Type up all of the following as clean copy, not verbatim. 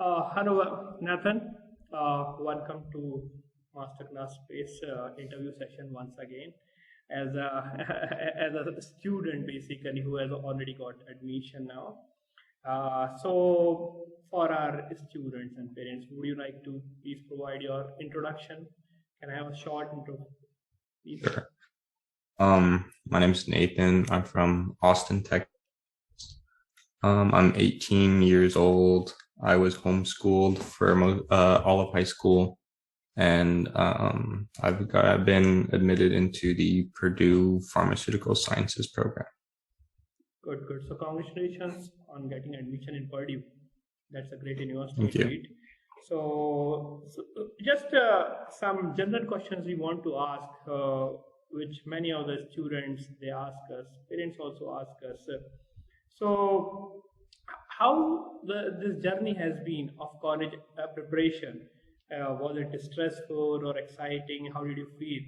Hello, Nathan. Welcome to Masterclass Space interview session once again. As a as a student, basically, who has already got admission now. So, for our students and parents, would you like to please provide your introduction? Can I have a short intro, please? Sure. My name is Nathan. I'm from Austin, Texas. I'm 18 years old. I was homeschooled for all of high school, and I've been admitted into the Purdue Pharmaceutical Sciences program. Good, good. So congratulations on getting admission in Purdue. That's a great university. Thank you. Right? So just some general questions we want to ask, which many of the students they ask us, parents also ask us. So how this journey has been of college preparation? Was it stressful or exciting? How did you feel?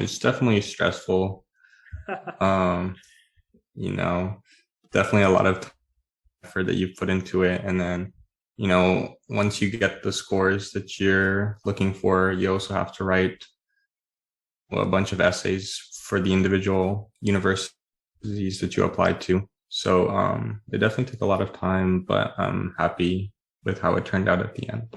It's definitely stressful. Definitely a lot of effort that you put into it, and then once you get the scores that you're looking for, you also have to write a bunch of essays for the individual universities that you applied to. So it definitely took a lot of time, but I'm happy with how it turned out at the end.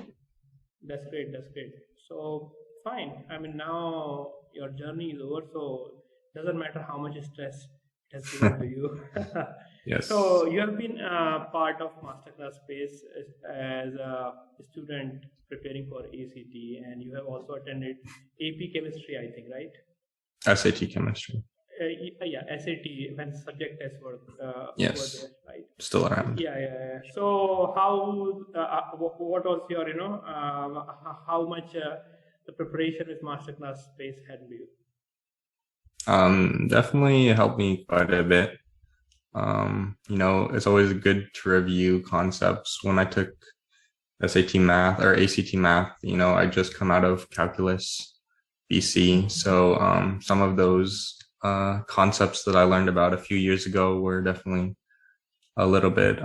That's great. That's great. So fine. I mean, now your journey is over, so it doesn't matter how much stress it has given to you. Yes. So you have been part of Masterclass Space as a student preparing for ACT, and you have also attended AP Chemistry, I think, right? SAT Chemistry. Yeah, SAT when subject tests were Yes. there, right? Still around. Yeah. So how what was your how much the preparation with Masterclass Space helped you? Definitely helped me quite a bit. It's always good to review concepts. When I took SAT math or ACT math, I just come out of calculus BC. So some of those concepts that I learned about a few years ago were definitely a little bit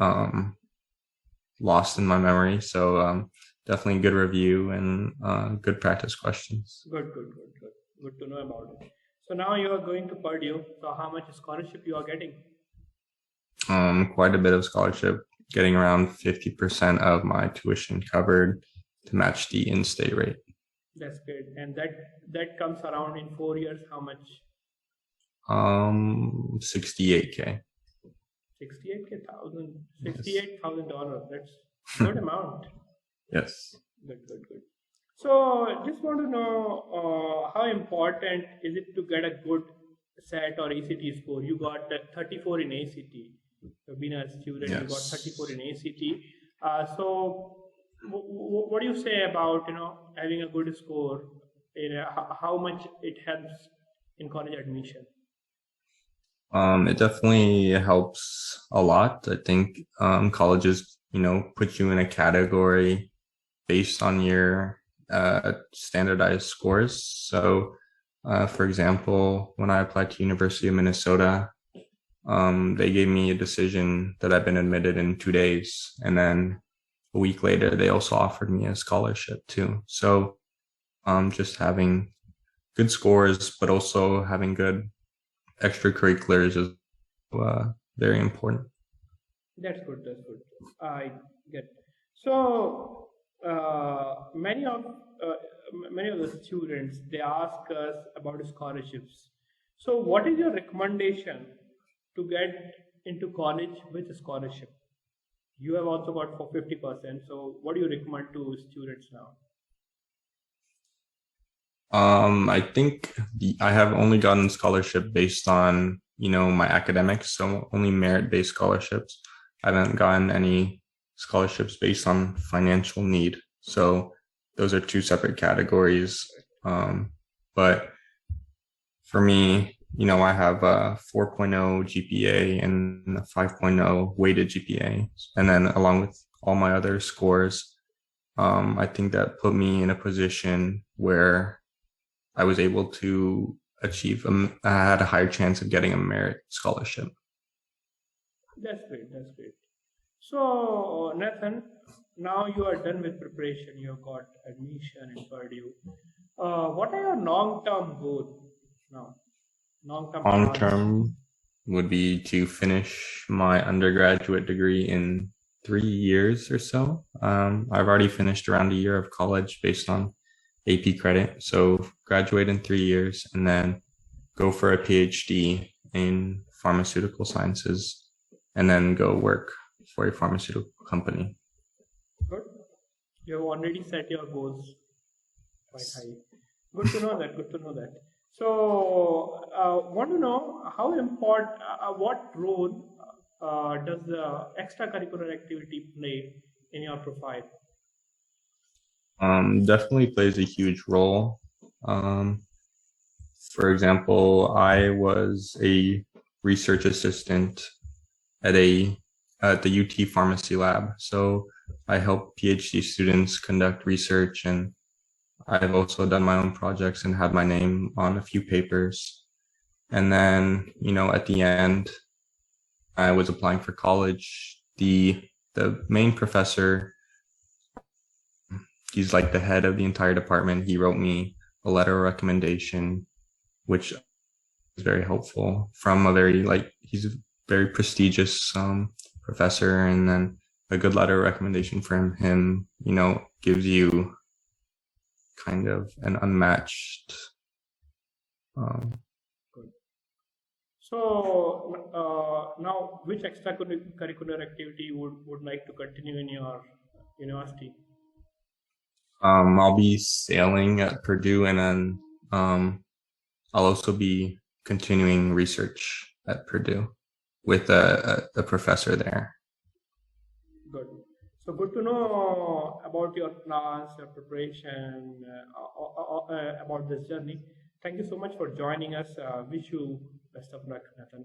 lost in my memory. So definitely good review and good practice questions. Good to know about it. So now you are going to Purdue. So how much scholarship you are getting? Quite a bit of scholarship, getting around 50% of my tuition covered to match the in-state rate. That's great. And that comes around in 4 years, how much? 68K. $68,000. That's a good amount. Yes. Good. So just want to know how important is it to get a good SAT or ACT score? You got 34 in ACT. You've been a student, yes. You got 34 in ACT. So what do you say about having a good score? How much it helps in college admission? It definitely helps a lot. I think colleges, put you in a category based on your standardized scores. So, for example, when I applied to University of Minnesota, they gave me a decision that I've been admitted in 2 days, and then a week later, they also offered me a scholarship too. So, just having good scores, but also having good extracurriculars is very important. That's good. I get. So many of the students they ask us about scholarships. So what is your recommendation to get into college with a scholarship? You have also got for 50%. So what do you recommend to students now? I think I have only gotten scholarship based on, my academics, so only merit-based scholarships. I haven't gotten any scholarships based on financial need. So those are two separate categories. But for me, I have a 4.0 GPA and a 5.0 weighted GPA. And then along with all my other scores, I think that put me in a position where I was able to achieve, I had a higher chance of getting a merit scholarship. That's great. So, Nathan, now you are done with preparation. You have got admission in Purdue. What are your long-term goals now? Long-term Long plans? term would be to finish my undergraduate degree in 3 years or so. I've already finished around a year of college based on AP credit. So graduate in 3 years and then go for a PhD in pharmaceutical sciences and then go work for a pharmaceutical company. Good. You have already set your goals quite high. Good to know that. Good to know that. So, want to know how important, what role does the extracurricular activity play in your profile? Definitely plays a huge role. For example, I was a research assistant at at the UT Pharmacy Lab. So I help PhD students conduct research, and I've also done my own projects and had my name on a few papers. And then, at the end, I was applying for college. The main professor, he's like the head of the entire department. He wrote me a letter of recommendation, which is very helpful from he's a very prestigious professor, and then a good letter of recommendation from him, gives you kind of an unmatched. So now, which extracurricular activity you would like to continue in your university? I'll be sailing at Purdue, and then I'll also be continuing research at Purdue with a professor there. Good. So good to know about your plans, your preparation, about this journey. Thank you so much for joining us. Wish you best of luck, Nathan.